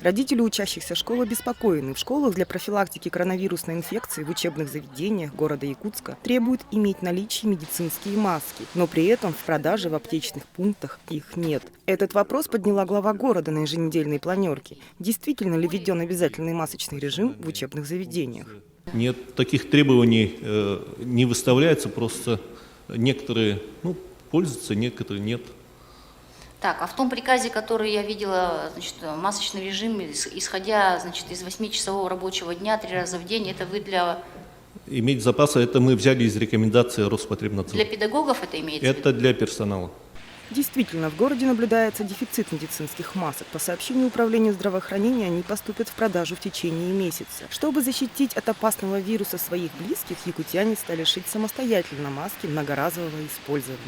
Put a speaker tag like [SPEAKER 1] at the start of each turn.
[SPEAKER 1] Родители учащихся школ обеспокоены. В школах для профилактики коронавирусной инфекции в учебных заведениях города Якутска требуют иметь в наличии медицинские маски, но при этом в продаже в аптечных пунктах их нет. Этот вопрос подняла глава города на еженедельной планерке. Действительно ли введен обязательный масочный режим в учебных заведениях?
[SPEAKER 2] Нет, таких требований не выставляется, просто некоторые пользуются, некоторые нет.
[SPEAKER 3] Так, а в том приказе, который я видела, значит, масочный режим, исходя, значит, из 8-часового рабочего дня 3 раза в день, это вы для...
[SPEAKER 2] Иметь запасы, это мы взяли из рекомендации Роспотребнадзора.
[SPEAKER 3] Для педагогов это имеется в виду?
[SPEAKER 2] Это для персонала.
[SPEAKER 1] Действительно, в городе наблюдается дефицит медицинских масок. По сообщению Управления здравоохранения, они поступят в продажу в течение месяца. Чтобы защитить от опасного вируса своих близких, якутяне стали шить самостоятельно маски многоразового использования.